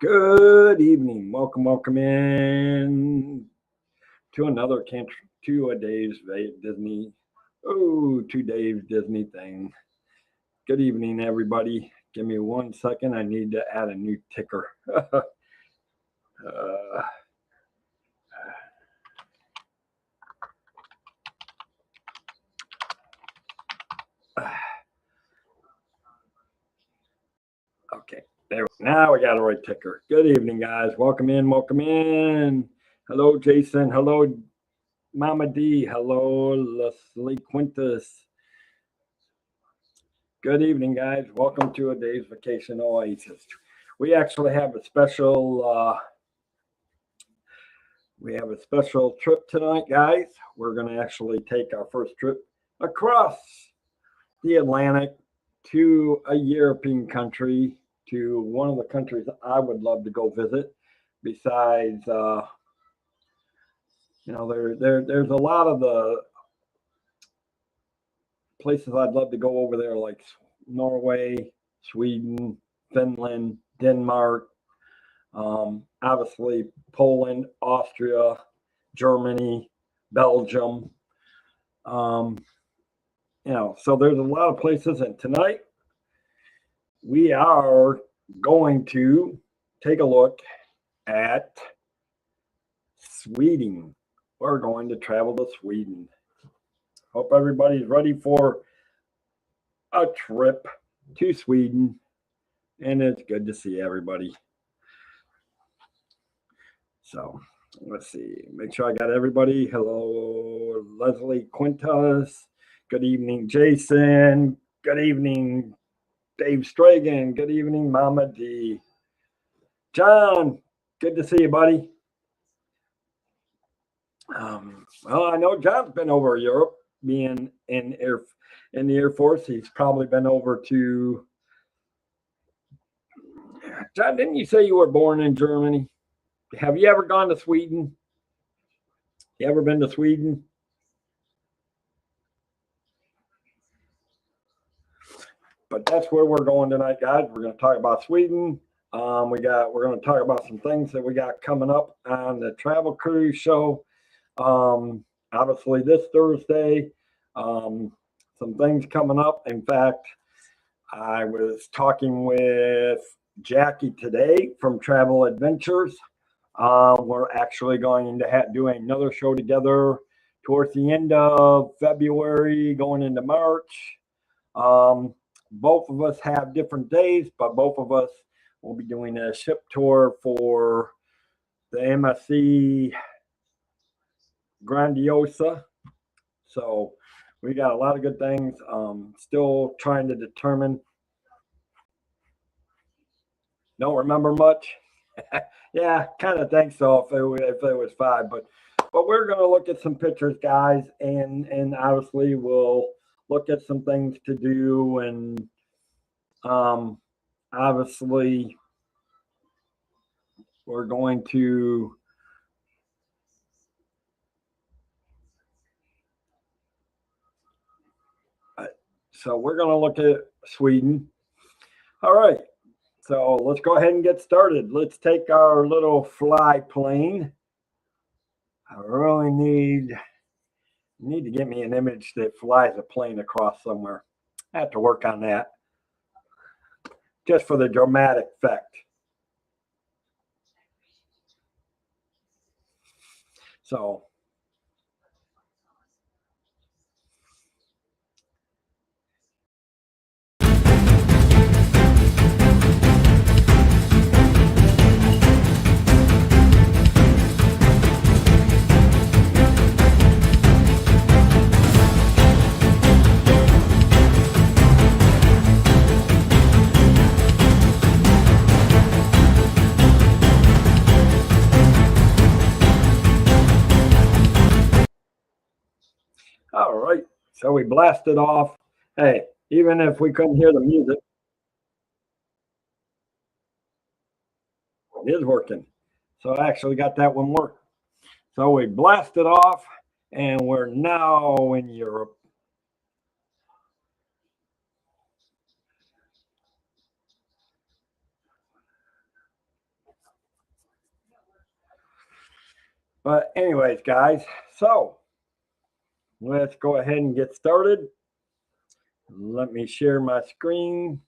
Good evening. Welcome in to another to a Dave's Disney. Oh, 2 days Disney thing. Good evening, everybody. Give me 1 second. I need to add a new ticker. Okay, there. Now we got a right ticker. Good evening, guys. Welcome in. Hello, Jason. Hello, Mama D. Hello, Leslie Quintus. Good evening, guys. Welcome to a day's vacation Oasis. We actually have a special trip tonight, guys. We're going to actually take our first trip across the Atlantic to a European country, to one of the countries I would love to go visit. Besides, there's a lot of the places I'd love to go over there, like Norway, Sweden, Finland, Denmark, obviously Poland, Austria, Germany, Belgium. So there's a lot of places, and tonight we are going to take a look at Sweden. We're going to travel to Sweden. Hope everybody's ready for a trip to Sweden, and it's good to see everybody. So let's see, make sure I got everybody. Hello, Leslie Quintus. Good evening, Jason. Good evening, Dave Stragan. Good evening, Mama D. John, good to see you, buddy. Well, I know John's been over Europe, being in the Air Force. He's probably been over to. John, didn't you say you were born in Germany? Have you ever gone to Sweden? You ever been to Sweden? But that's where we're going tonight, guys. We're going to talk about Sweden. We're going to talk about some things that we got coming up on the Travel Cruise show. Obviously this Thursday, some things coming up. In fact, I was talking with Jackie today from Travel Adventures. We're actually going to do another show together towards the end of February, going into March. Both of us have different days, but both of us will be doing a ship tour for the MSC Grandiosa. So we got a lot of good things. Still trying to determine. Don't remember much. Yeah, kind of think so if it was 5, but we're going to look at some pictures, guys, and obviously we'll look at some things to do, and obviously we're going to so we're going to look at Sweden. All right, so let's go ahead and get started. Let's take our little fly plane. I really need to get me an image that flies a plane across somewhere. I have to work on that, just for the dramatic effect. So all right, so we blasted off. Hey, even if we couldn't hear the music, it is working. So I actually got that one working. So we blasted off, and we're now in Europe. But anyways, guys, so let's go ahead and get started. Let me share my screen.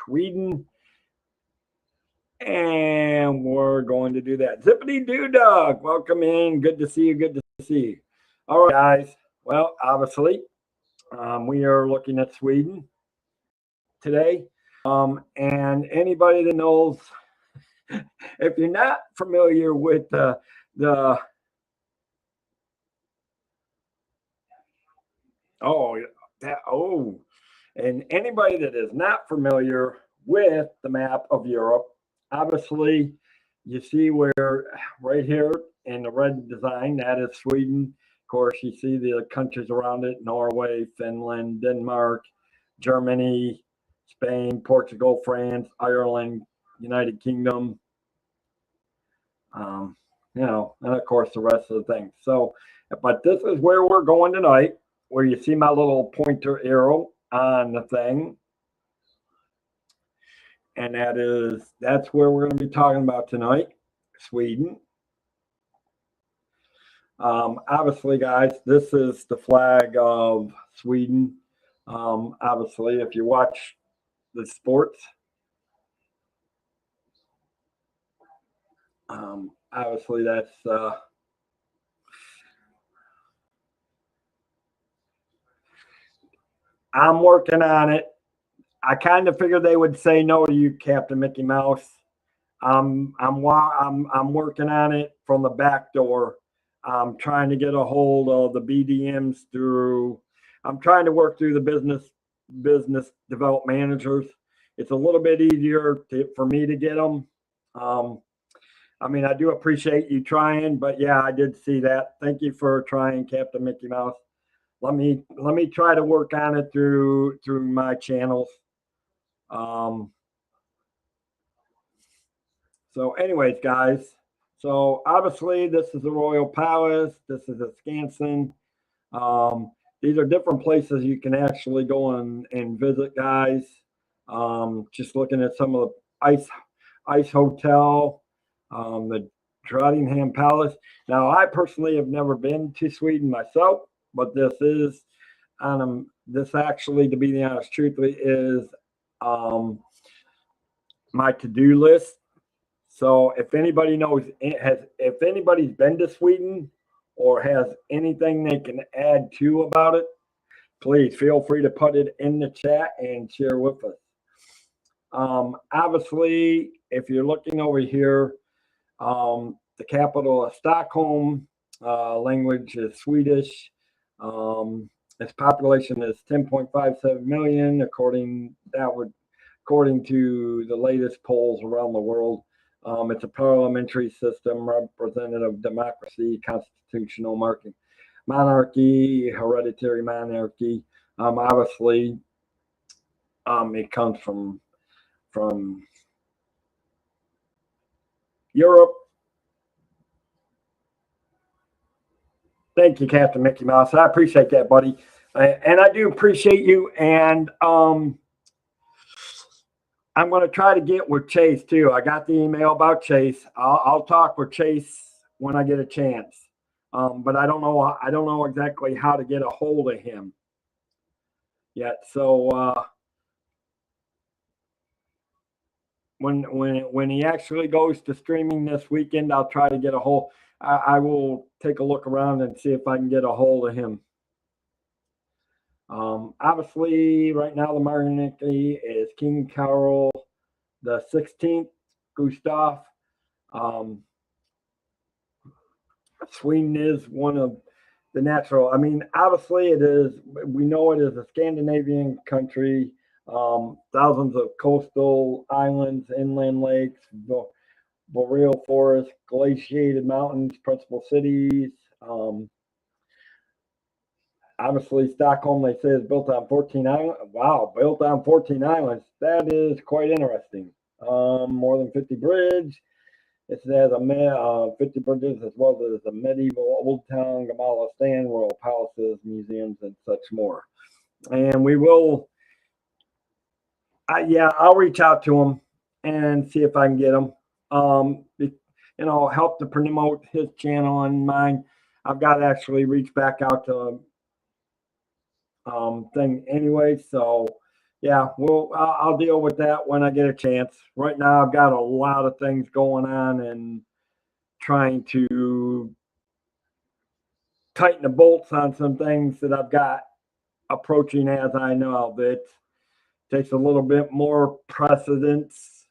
Sweden. And we're going to do that. Zippity doo dog. Welcome in. Good to see you. Good to see you. All right, guys. Well, obviously, we are looking at Sweden today. And anybody that knows, if you're not familiar with the oh that oh, and anybody that is not familiar with the map of Europe, obviously, you see where right here in the red design that is Sweden. Of course, you see the countries around it: Norway, Finland, Denmark, Germany, Spain, Portugal, France, Ireland, United Kingdom, um, and of course the rest of the things. So, but this is where we're going tonight, where you see my little pointer arrow on the thing. And that's where we're going to be talking about tonight, Sweden. Obviously, guys, this is the flag of Sweden. Obviously, if you watch the sports, obviously that's I'm working on it. I kind of figured they would say no to you, Captain Mickey Mouse. I'm working on it from the back door. I'm trying to get a hold of the BDMs through. I'm trying to work through the business development managers. It's a little bit easier for me to get them. I mean, I do appreciate you trying, but yeah, I did see that. Thank you for trying, Captain Mickey Mouse. Let me try to work on it through my channels. Um, so, anyways, guys. So obviously, this is the Royal Palace. This is a Skansen. These are different places you can actually go and visit, guys. Just looking at some of the ice hotel, the Trottingham Palace. Now, I personally have never been to Sweden myself, but this actually, to be the honest, truthfully, is my to-do list. So if anybody knows if anybody's been to Sweden or has anything they can add to about it, please feel free to put it in the chat and share with us. Obviously, if you're looking over here, the capital of Stockholm, language is Swedish. Its population is 10.57 million, according to the latest polls around the world. It's a parliamentary system, representative democracy, constitutional monarchy, hereditary monarchy. Obviously, it comes from Europe. Thank you, Captain Mickey Mouse. I appreciate that, buddy, and I do appreciate you. And I'm going to try to get with Chase too. I got the email about Chase. I'll talk with Chase when I get a chance. But I don't know exactly how to get a hold of him yet. So when he actually goes to streaming this weekend, I'll try to get a hold. I will take a look around and see if I can get a hold of him. Obviously, right now the monarchy is King Carol the 16th, Gustav. Sweden is one of the natural. I mean, obviously, it is. We know it is a Scandinavian country. Thousands of coastal islands, inland lakes, boreal forests, glaciated mountains, principal cities. Obviously, Stockholm, they say, is built on 14 islands. Wow, built on 14 islands. That is quite interesting. More than 50 bridges. It has 50 bridges as well as a medieval old town, Gamala stand, royal palaces, museums, and such more. And we will, I'll reach out to them and see if I can get them. help to promote his channel and mine. I've got to actually reach back out to thing anyway. So yeah, I'll deal with that when I get a chance. Right now, I've got a lot of things going on and trying to tighten the bolts on some things that I've got approaching as I know that takes a little bit more precedence,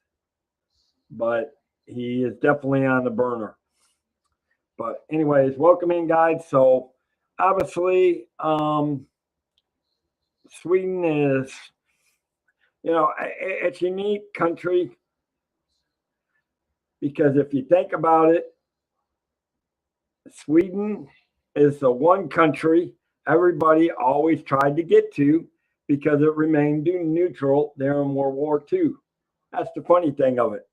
but he is definitely on the burner. But anyways, welcome in, guys. So obviously, Sweden is, it's a unique country because if you think about it, Sweden is the one country everybody always tried to get to because it remained neutral during World War II. That's the funny thing of it.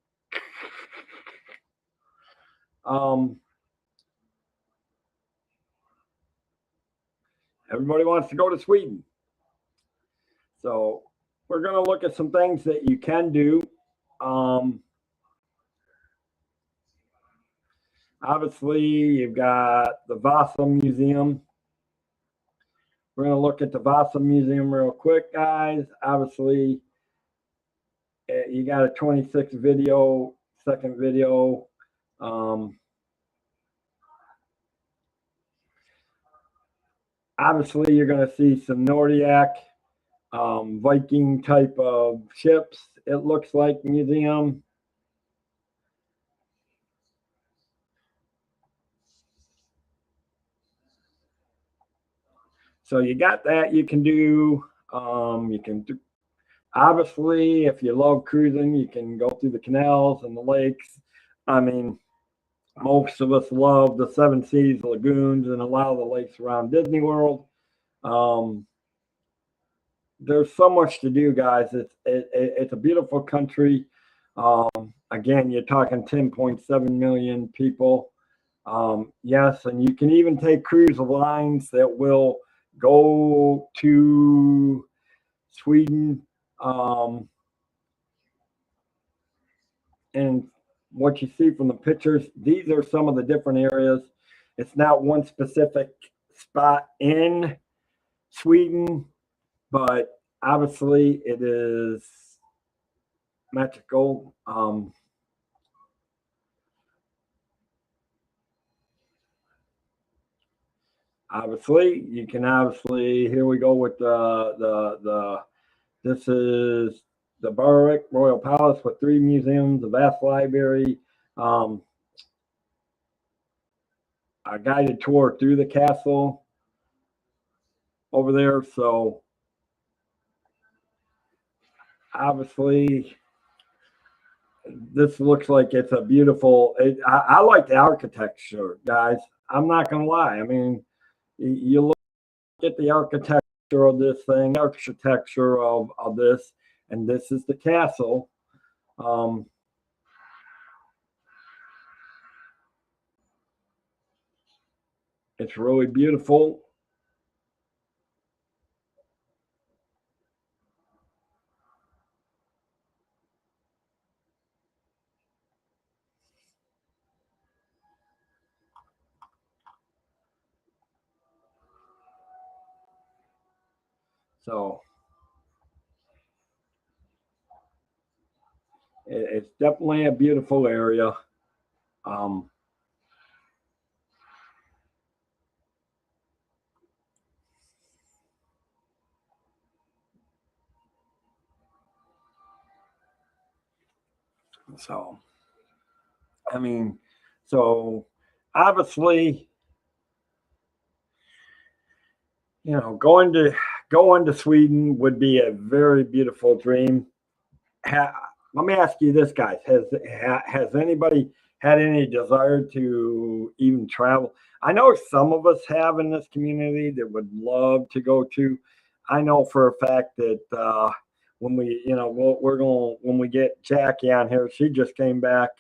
Everybody wants to go to Sweden. So we're going to look at some things that you can do. Obviously, you've got the Vasa Museum. We're going to look at the Vasa Museum real quick, guys. Obviously, you got a 26-second video. Obviously, you're going to see some Nordic, Viking type of ships. It looks like museum. So you got that. You can do. Obviously, if you love cruising, you can go through the canals and the lakes. I mean, most of us love the Seven Seas lagoons and a lot of the lakes around Disney World. There's so much to do, guys. It's a beautiful country. Again, you're talking 10.7 million people. Yes, and you can even take cruise lines that will go to Sweden. And what you see from the pictures, these are some of the different areas. It's not one specific spot in Sweden, but obviously it is magical. Obviously, you can here we go with this is the Berwick Royal Palace with 3 museums, a vast library, a guided tour through the castle over there. So obviously this looks like it's a beautiful, I like the architecture, guys. I'm not going to lie. I mean, you look at the architecture of this thing, architecture of this, and this is the castle. It's really beautiful. So it's definitely a beautiful area. So, I mean, so obviously, going to Sweden would be a very beautiful dream. Let me ask you this, guys: has anybody had any desire to even travel? I know some of us have in this community that would love to go to. I know for a fact that when when we get Jackie on here, she just came back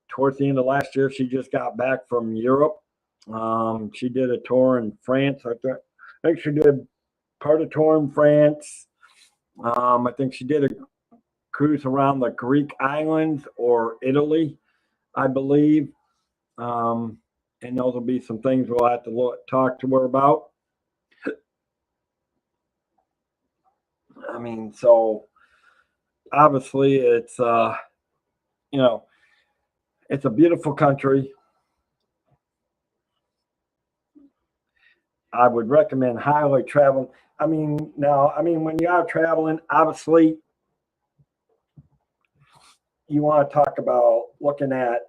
towards the end of last year. She just got back from Europe. She did a tour in France. I think she did part of tour in France. I think she did a cruise around the Greek islands or Italy. I believe. And those will be some things we'll have to talk to her about. I mean, so obviously it's you know, it's a beautiful country. I would recommend highly traveling. I mean, now, I mean, when you are traveling, obviously you want to talk about looking at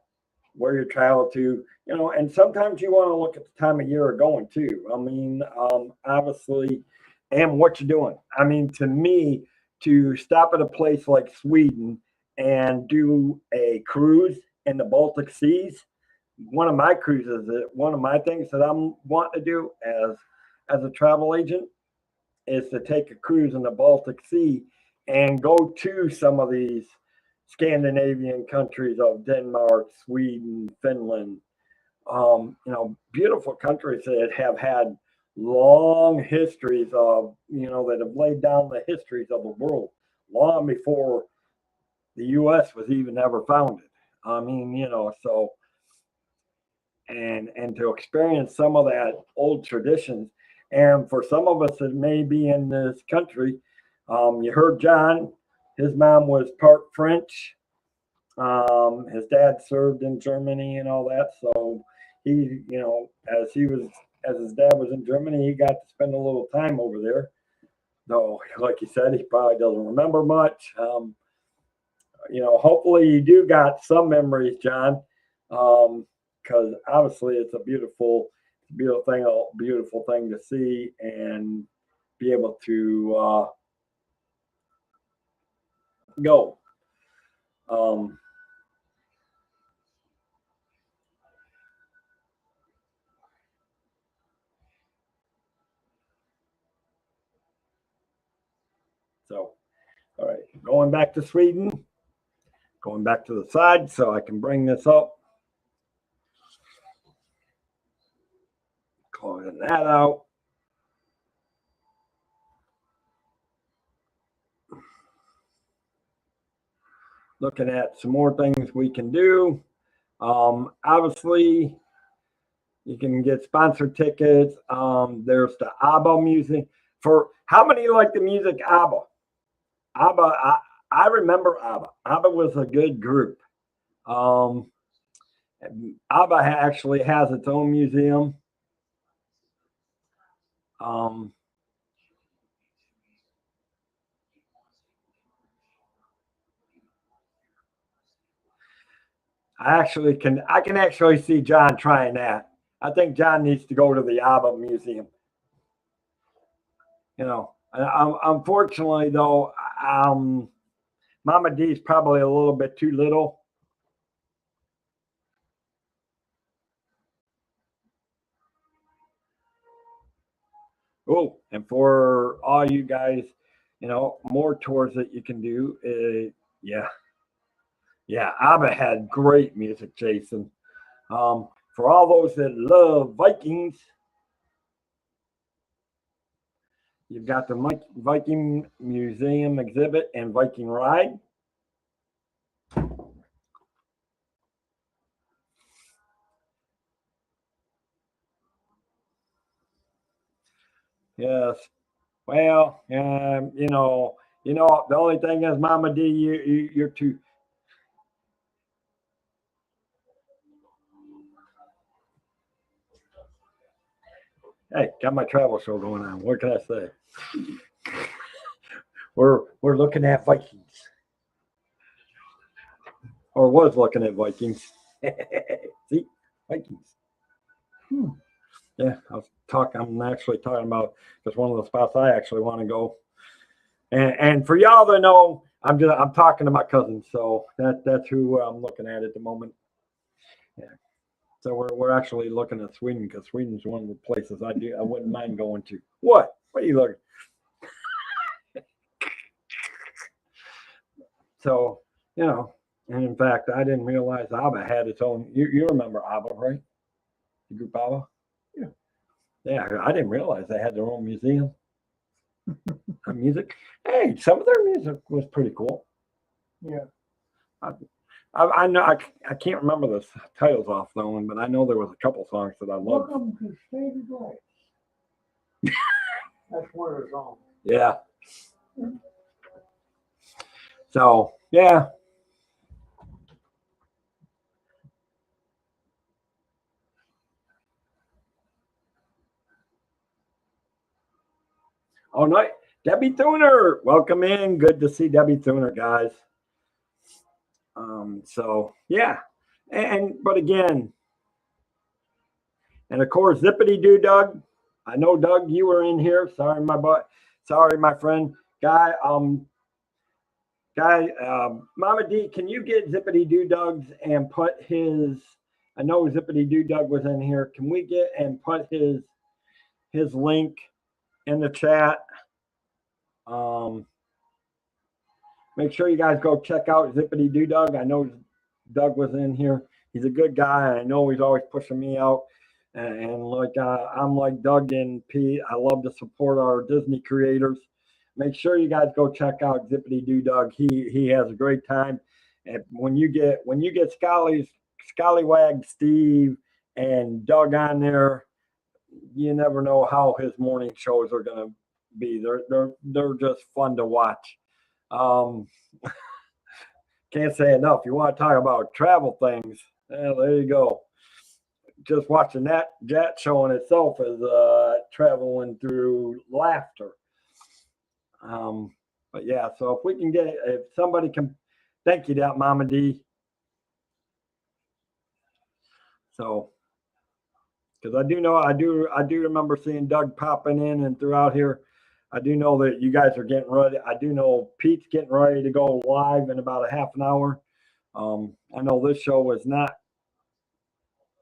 where you travel to, and sometimes you want to look at the time of year you're going too. I mean, obviously, and what you're doing. I mean, to me, to stop at a place like Sweden and do a cruise in the Baltic Seas, one of my cruises, one of my things that I'm wanting to do as a travel agent is to take a cruise in the Baltic Sea and go to some of these Scandinavian countries of Denmark, Sweden, Finland, beautiful countries that have had long histories of, that have laid down the histories of the world long before the U.S. was even ever founded. I mean, so and to experience some of that old traditions, and for some of us that may be in this country, you heard John, his mom was part French. His dad served in Germany and all that. So he, as his dad was in Germany, he got to spend a little time over there. Though, like he said, he probably doesn't remember much. Hopefully you do got some memories, John, because obviously it's a beautiful thing to see and be able to go. Um, so, all right, going back to Sweden, going back to the side so I can bring this up. Closing that out. Looking at some more things we can do. Obviously, you can get sponsored tickets. There's the ABBA music. For how many like the music ABBA? ABBA, I remember ABBA. ABBA was a good group. Um, ABBA actually has its own museum. Um, I can actually see John trying that. I think John needs to go to the ABBA museum. Unfortunately though, Mama D is probably a little bit too little. Oh, and for all you guys, more tours that you can do. Yeah, yeah. ABBA had great music, Jason. For all those that love Vikings, you've got the Viking Museum exhibit and Viking ride. Yes. Well, the only thing is, Mama D, you're too. Hey, got my travel show going on. What can I say? We're looking at Vikings, or was looking at Vikings. See, Vikings. Hmm. Yeah, I'm actually talking about just one of the spots I actually want to go. And for y'all that know, I'm talking to my cousin, so that's who I'm looking at the moment. Yeah. So we're actually looking at Sweden because Sweden's one of the places I wouldn't mind going to. What? What are you looking? So and in fact, I didn't realize ABBA had its own. You remember ABBA, right? The group ABBA. Yeah. Yeah, I didn't realize they had their own museum of music. Hey, some of their music was pretty cool. Yeah. I, I know I can't remember the titles off that one, but I know there was a couple songs that I loved. Welcome to Shady Lights. That's one of the songs. Yeah. So yeah. Oh no, Debbie Thuner, welcome in. Good to see Debbie Thuner, guys. So yeah, but again, and of course, Zippity Doo Doug. I know Doug, you were in here. Sorry, my butt. Sorry, my friend. Mama D, can you get Zippity Doo Doug's and put his? I know Zippity Doo Doug was in here. Can we get and put his link in the chat? Make sure you guys go check out Zippity Doo Doug. I know Doug was in here. He's a good guy. I know he's always pushing me out. And like I'm like Doug and Pete. I love to support our Disney creators. Make sure you guys go check out Zippity Doo Doug. He has a great time. And when you get Scallywag Steve and Doug on there, you never know how his morning shows are gonna be. They're just fun to watch. Can't say enough. You want to talk about travel things? Well, there you go. Just watching that show in itself is traveling through laughter. But yeah, so if somebody can, thank you, that Mama D. So, because I do remember seeing Doug popping in and throughout here. I do know that you guys are getting ready. I do know Pete's getting ready to go live in about a half an hour. I know this show was not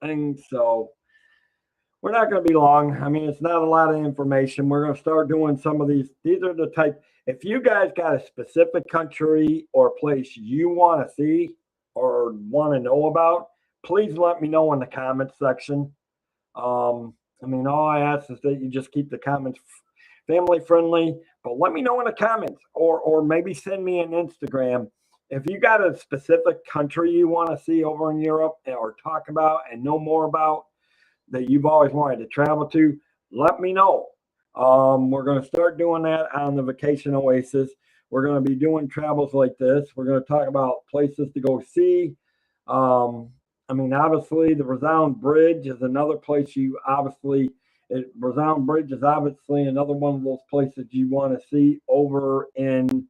thing, so we're not going to be long. I mean, it's not a lot of information. We're going to start doing some of these. These are the type. If you guys got a specific country or place you want to see or want to know about, please let me know in the comments section. I mean, all I ask is that you just keep the comments family friendly, but let me know in the comments or maybe send me an Instagram. If you got a specific country you want to see over in Europe or talk about and know more about that you've always wanted to travel to, let me know. We're going to start doing that on the Vacation Oasis. We're going to be doing travels like this. We're going to talk about places to go see. I mean, obviously, the Resound Bridge is another place Resound Bridge is obviously another one of those places you want to see over in.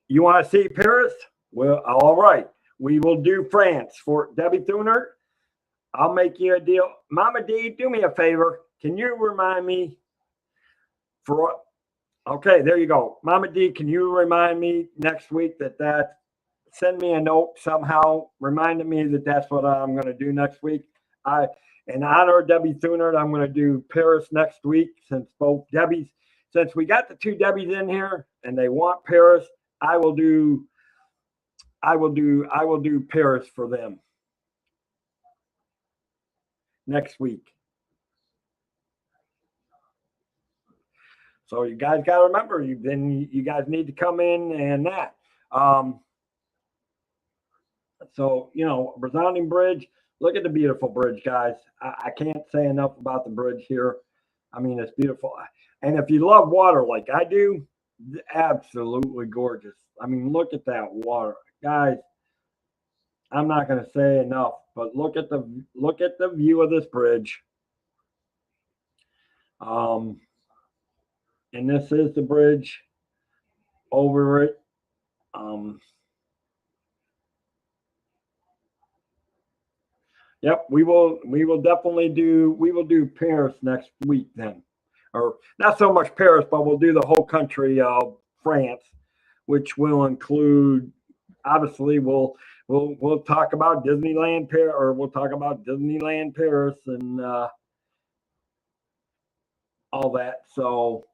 You want to see Paris? Well, all right. We will do France for Debbie Thuner. I'll make you a deal. Mama D, do me a favor. Can you remind me okay, there you go. Mama D, can you remind me next week that send me a note somehow reminding me that that's what I'm going to do next week. In honor of Debbie Thuner, I'm going to do Paris next week since we got the two Debbies in here and they want Paris, I will do Paris for them next week. So you guys got to remember, you guys need to come in and that. So, Resounding Bridge, look at the beautiful bridge, guys. I can't say enough about the bridge here. I mean, it's beautiful. And if you love water like I do, absolutely gorgeous. I mean, look at that water. Guys, I'm not going to say enough, but look at the view of this bridge. And this is the bridge over it. Yep, we will definitely do Paris next week then. Or not so much Paris, but we'll do the whole country of France, which will include, obviously we'll talk about Disneyland Paris, or we'll talk about Disneyland Paris and all that. So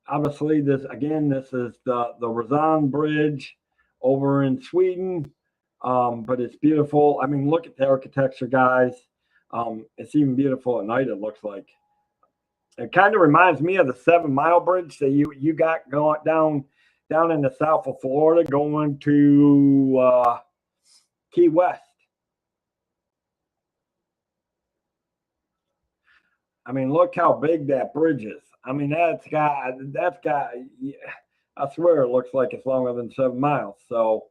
obviously this is the Resound Bridge over in Sweden. But it's beautiful. I mean, look at the architecture, guys. It's even beautiful at night, it looks like. It kind of reminds me of the 7 Mile Bridge that you got going down in the south of Florida going to Key West. I mean, look how big that bridge is. I mean, that's got, I swear it looks like it's longer than 7 miles. So,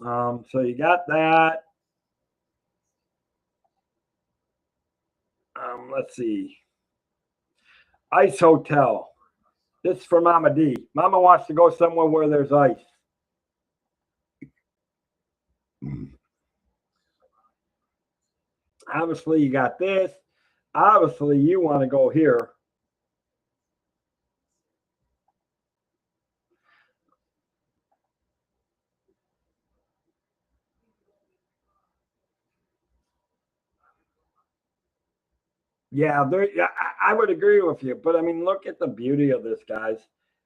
so you got that. Let's see. Ice Hotel. This is for Mama D. Mama wants to go somewhere where there's ice. Obviously, you got this. Obviously, you want to go here. Yeah, I would agree with you. But I mean, look at the beauty of this, guys.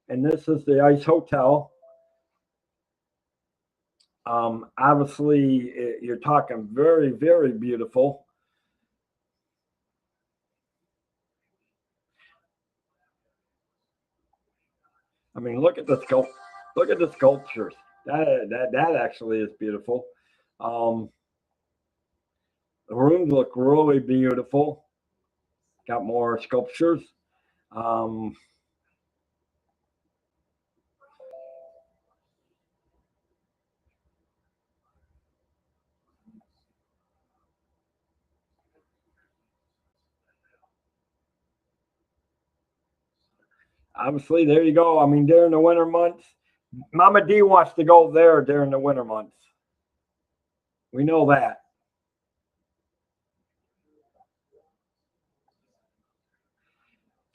And this is the Ice Hotel. Obviously, you're talking very, very beautiful. I mean, look at the sculptures. That actually is beautiful. The rooms look really beautiful. Got more sculptures. Obviously, there you go. I mean, during the winter months, Mama D wants to go there during the winter months. We know that.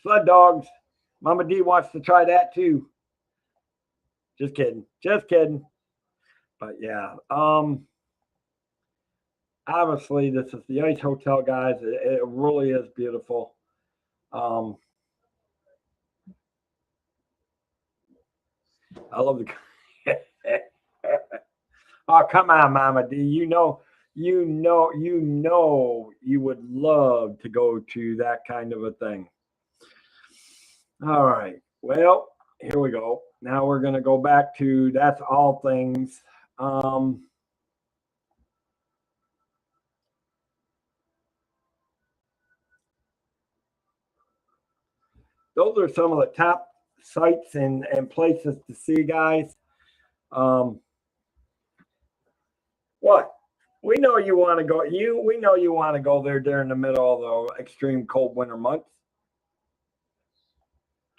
Sled dogs. Mama D wants to try that too. Just kidding. Just kidding. But yeah. Obviously, this is the Ice Hotel, guys. It really is beautiful. I love the. Oh, come on, Mama D. You would love to go to that kind of a thing. All right. Well, here we go. Now we're going to go back to that's all things. Those are some of the top sites and places to see, guys. What? We know you want to go. We know you want to go there during the middle of the extreme cold winter months.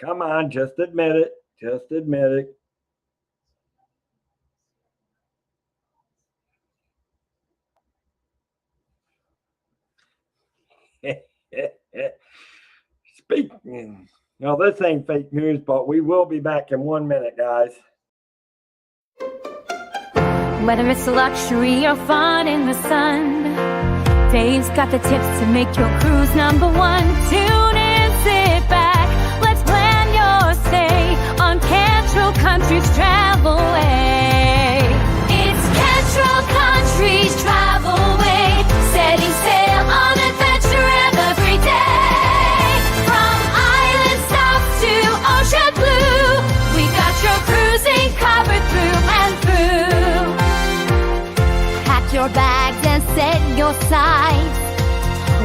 Come on, just admit it. Just admit it. Speaking. Now, this ain't fake news, but we will be back in 1 minute, guys. Whether it's luxury or fun in the sun, Dave's got the tips to make your cruise #1. Tune in, sit back, let's plan your stay on Cantrell Country's Travel Way. It's Cantrell Country's Travel Way, setting sail on adventure every day. From island south to ocean blue, we got your cruising covered through and through. Your bags and set your sights.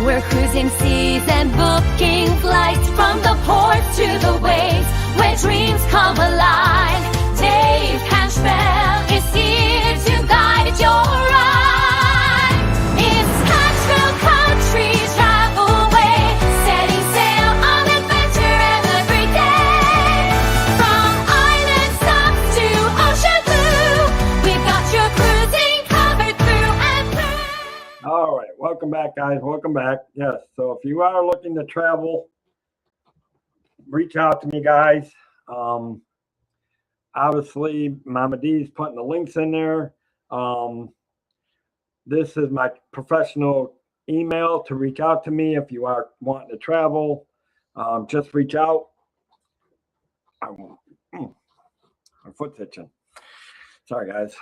We're cruising seas and booking flights from the ports to the waves where dreams come alive. Dave Cantrell is here to guide your ride. It's Cantrell Country's Travel Way, setting sail on adventure every day. From island south to ocean blue, we've got your cruising. All right, welcome back, guys. Welcome back. Yes, so if you are looking to travel, reach out to me, guys. Obviously, Mama D's putting the links in there. This is my professional email to reach out to me if you are wanting to travel. Just reach out. My foot's itching. Sorry, guys.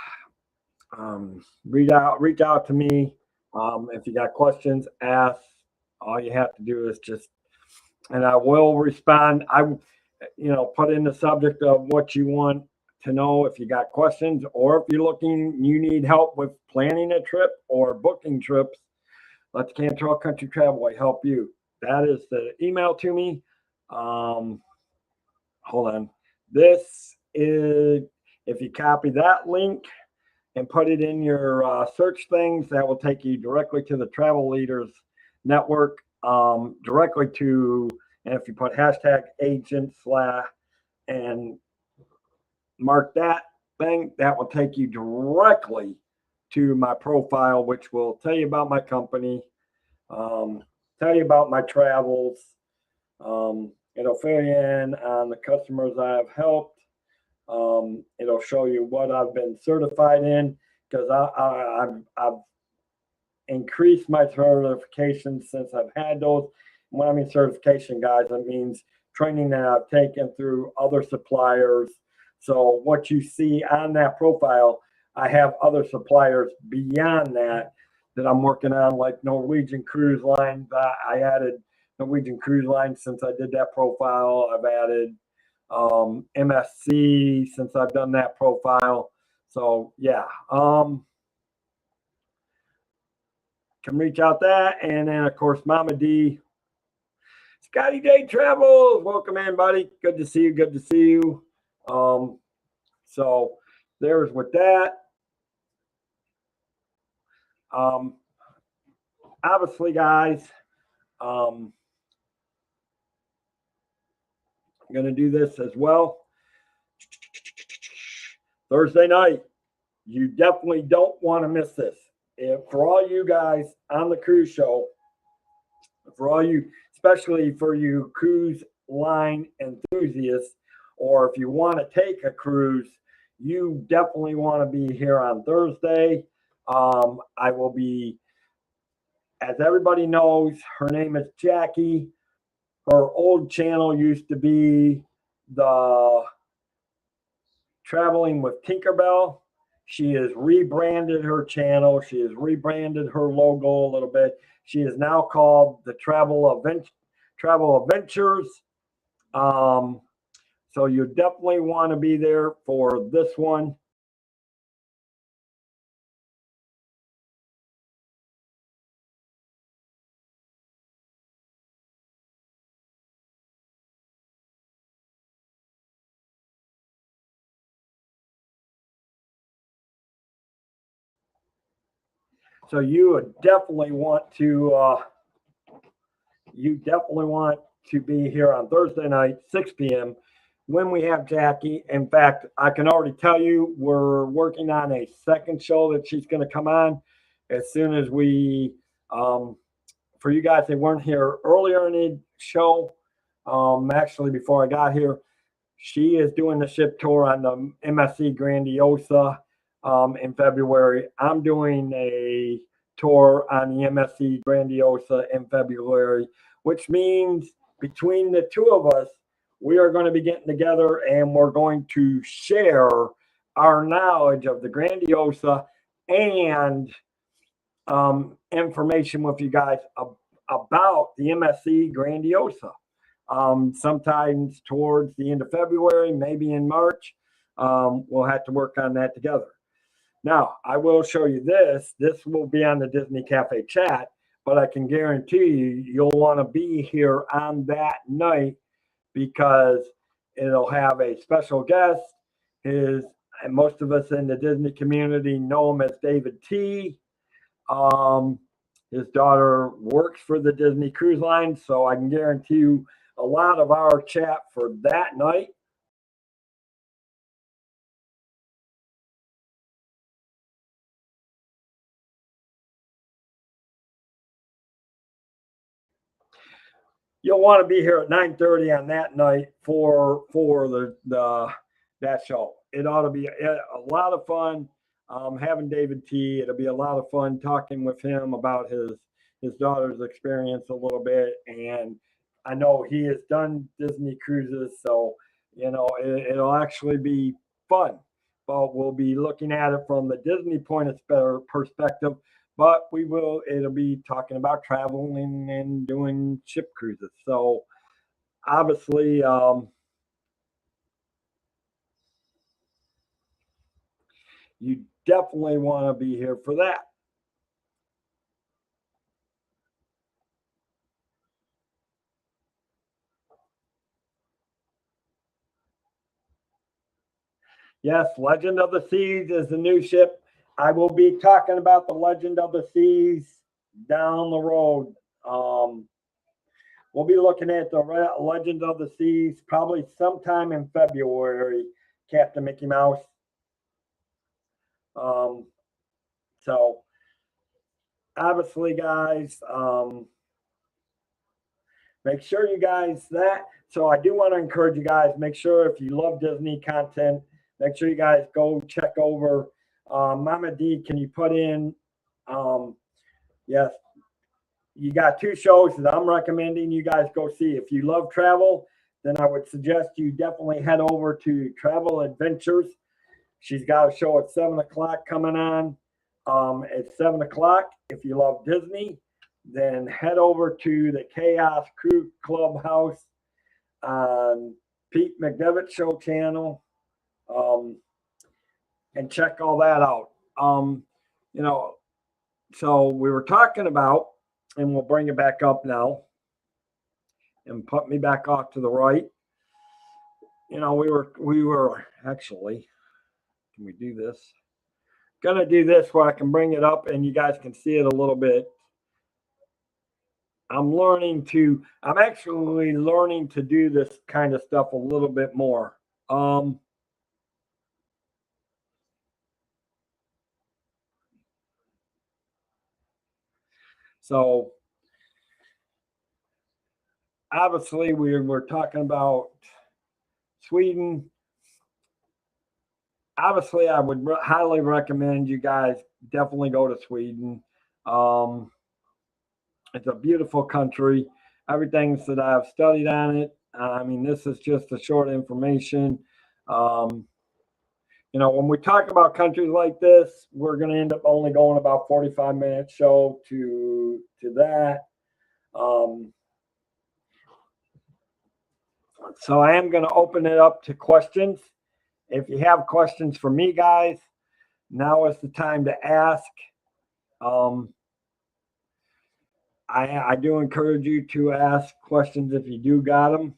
Reach out to me. If you got questions, ask. All you have to do is just, and I will respond. put in the subject of what you want to know if you got questions, or if you need help with planning a trip or booking trips. Let the Cantrell Country Travelway help you. That is the email to me. Hold on. This is, if you copy that link and put it in your search things, that will take you directly to the Travel Leaders Network, directly to, and if you put hashtag agent / and mark that thing, that will take you directly to my profile, which will tell you about my company, tell you about my travels. It'll fill you in on the customers I've helped. It'll show you what I've been certified in, because I've increased my certifications since I've had those. When I mean certification, guys, it means training that I've taken through other suppliers. So what you see on that profile, I have other suppliers beyond that I'm working on, like Norwegian Cruise Line. I added Norwegian Cruise Line since I did that profile. I've added MSC since I've done that profile. So yeah, can reach out that. And then of course, Mama D, Scotty Day Travels. Welcome in, buddy. Good to see you. Good to see you. So there's with that. Obviously, guys, I'm going to do this as well. Thursday night, you definitely don't want to miss this. For all you guys on the cruise show, for all you, especially for you cruise line enthusiasts, or if you want to take a cruise, you definitely want to be here on Thursday. I will be, as everybody knows, her name is Jackie. Her old channel used to be the Traveling with Tinkerbell. She has rebranded her channel. She has rebranded her logo a little bit. She is now called the Travel Adventures. So you definitely want to be there for this one. So you definitely want to be here on Thursday night, 6 p.m. when we have Jackie. In fact, I can already tell you we're working on a second show that she's going to come on as soon as we, for you guys that weren't here earlier in the show, actually before I got here, she is doing the ship tour on the MSC Grandiosa in February. I'm doing a tour on the MSC Grandiosa in February, which means between the two of us, we are going to be getting together and we're going to share our knowledge of the Grandiosa and information with you guys about the MSC Grandiosa. Sometimes towards the end of February, maybe in March, we'll have to work on that together. Now, I will show you this. This will be on the Disney Cafe chat, but I can guarantee you'll want to be here on that night, because it'll have a special guest. And most of us in the Disney community know him as David T. His daughter works for the Disney Cruise Line, so I can guarantee you a lot of our chat for that night. You'll want to be here at 9:30 on that night for that show. It ought to be a lot of fun. Having David T. It'll be a lot of fun talking with him about his daughter's experience a little bit, and I know he has done Disney cruises, so it'll actually be fun. But we'll be looking at it from the Disney point of perspective. But it'll be talking about traveling and doing ship cruises. So obviously, You definitely want to be here for that. Yes, Legend of the Seas is the new ship. I will be talking about the Legend of the Seas down the road. We'll be looking at the Legend of the Seas probably sometime in February, Captain Mickey Mouse. So obviously, guys, make sure you guys that. So I do want to encourage you guys, make sure if you love Disney content, make sure you guys go check over Mama D. Can you put in, yes, you got 2 shows that I'm recommending you guys go see. If you love travel, then I would suggest you definitely head over to Travel Adventures. She's got a show at 7 o'clock coming on. At 7 o'clock. If you love Disney, then head over to the Chaos Crew Clubhouse on Pete McDevitt Show channel, and check all that out. You know, so we were talking about, and we'll bring it back up now and put me back off to the right. You know, we were actually, can we do this? Gonna do this where I can bring it up and you guys can see it a little bit. I'm actually learning to do this kind of stuff a little bit more. So obviously we're talking about Sweden. Obviously, I would highly recommend you guys definitely go to Sweden. It's a beautiful country. Everything that I've studied on it. I mean, this is just a short information. You know, when we talk about countries like this, we're going to end up only going about 45-minute show to that. So I am going to open it up to questions. If you have questions for me, guys, now is the time to ask. I do encourage you to ask questions if you do got them.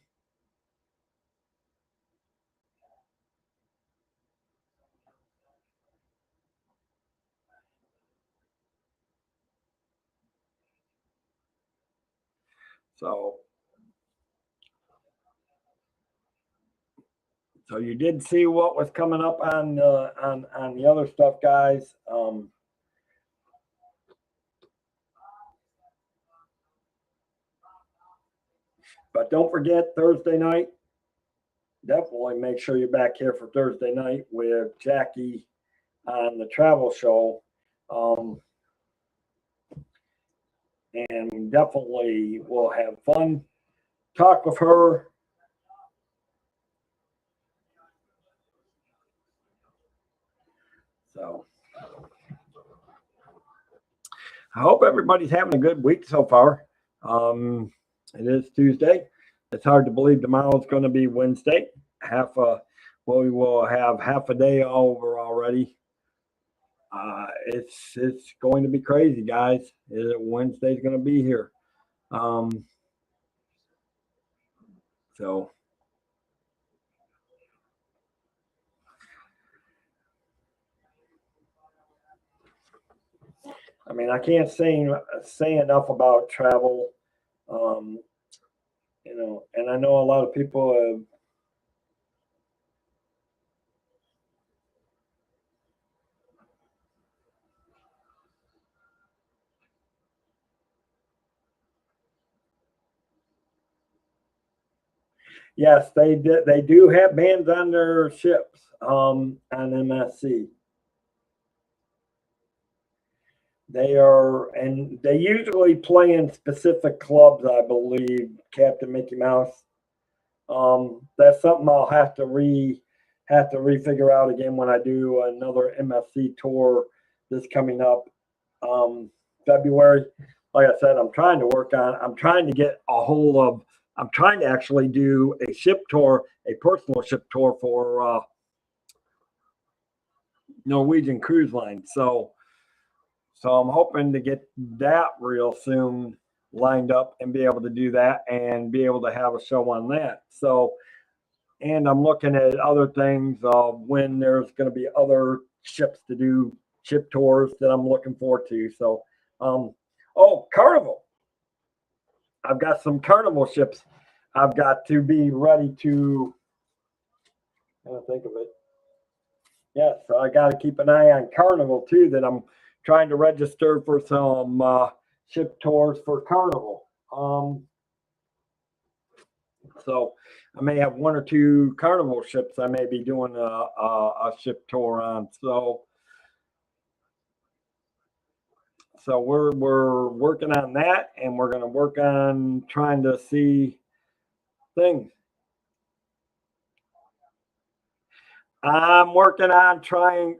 So you did see what was coming up on the other stuff, guys. But don't forget Thursday night. Definitely make sure you're back here for Thursday night with Jackie on the travel show. And definitely we'll have fun. Talk with her. So I hope everybody's having a good week so far. It is Tuesday. It's hard to believe tomorrow's going to be Wednesday. We will have half a day over already. It's going to be crazy, guys. Wednesday's going to be here. So I mean, I can't say enough about travel. You know, and I know a lot of people have. Yes, they did. They do have bands on their ships on MSC. They are, and they usually play in specific clubs, I believe, Captain Mickey Mouse. That's something I'll have to refigure out again when I do another MSC tour this coming up February. Like I said, I'm trying to get a hold of, I'm trying to actually do a ship tour, a personal ship tour for Norwegian Cruise Line. So I'm hoping to get that real soon lined up and be able to do that and be able to have a show on that. So, and I'm looking at other things of when there's going to be other ships to do ship tours that I'm looking forward to. So, oh, Carnival. I've got some Carnival ships. I've got to be ready to, think of it. Yes, so I got to keep an eye on Carnival too, that I'm trying to register for some ship tours for Carnival. So I may have 1 or 2 Carnival ships I may be doing a ship tour on. So we're working on that, and we're going to work on trying to see things. I'm working on trying.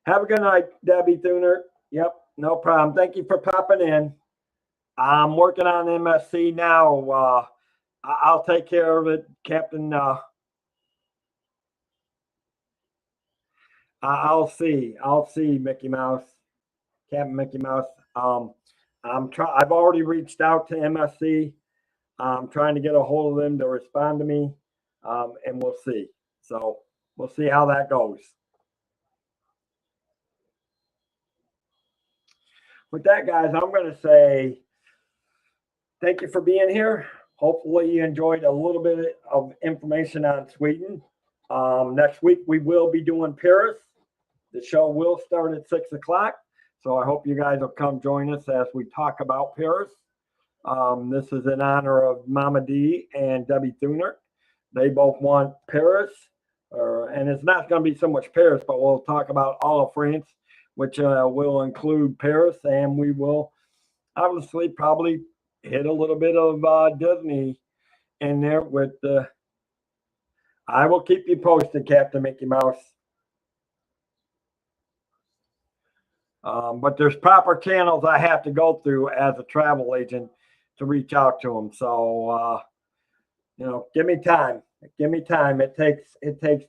Have a good night, Debbie Thuner. Yep, no problem. Thank you for popping in. I'm working on MSC now. I'll take care of it, Captain. I'll see, Mickey Mouse, Captain Mickey Mouse. I've already reached out to MSC. I'm trying to get a hold of them to respond to me, and we'll see. So we'll see how that goes. With that, guys, I'm going to say thank you for being here. Hopefully you enjoyed a little bit of information on Sweden. Next week, we will be doing Paris. The show will start at 6 o'clock. So I hope you guys will come join us as we talk about Paris. This is in honor of Mama D and Debbie Thuner. They both want Paris. And it's not going to be so much Paris, but we'll talk about all of France, which will include Paris. And we will obviously probably hit a little bit of Disney in there with the. I will keep you posted, Captain Mickey Mouse. But there's proper channels I have to go through as a travel agent to reach out to them. So, give me time. Give me time. It takes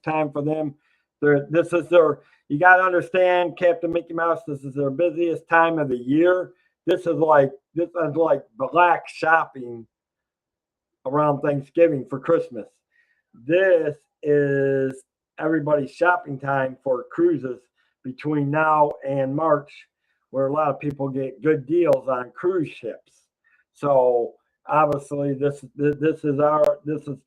time for them. This is their. You got to understand, Captain Mickey Mouse. This is their busiest time of the year. This is like black shopping around Thanksgiving for Christmas. This is everybody's shopping time for cruises between now and March, where a lot of people get good deals on cruise ships. So obviously this is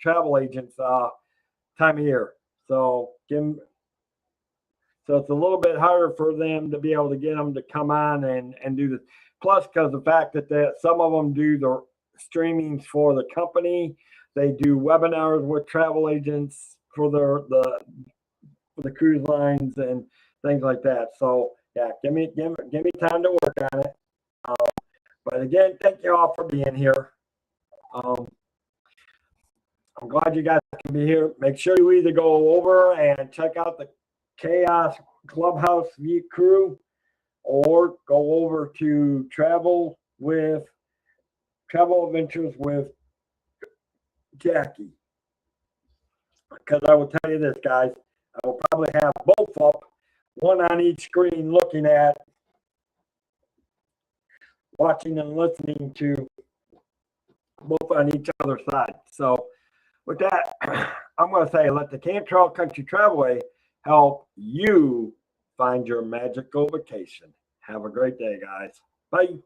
travel agents time of year. So it's a little bit harder for them to be able to get them to come on and do this. Plus, because the fact that some of them do the streamings for the company, they do webinars with travel agents for the cruise lines and things like that. So yeah, give me time to work on it. But again, thank you all for being here. I'm glad you guys can be here. Make sure you either go over and check out the Chaos Clubhouse View crew, or go over to Travel Adventures with Jackie. Because I will tell you this, guys, I will probably have both up, one on each screen, looking at, watching and listening to both on each other's side. So with that, I'm going to say, let the Cantrell Country Travelway help you find your magical vacation. Have a great day, guys. Bye.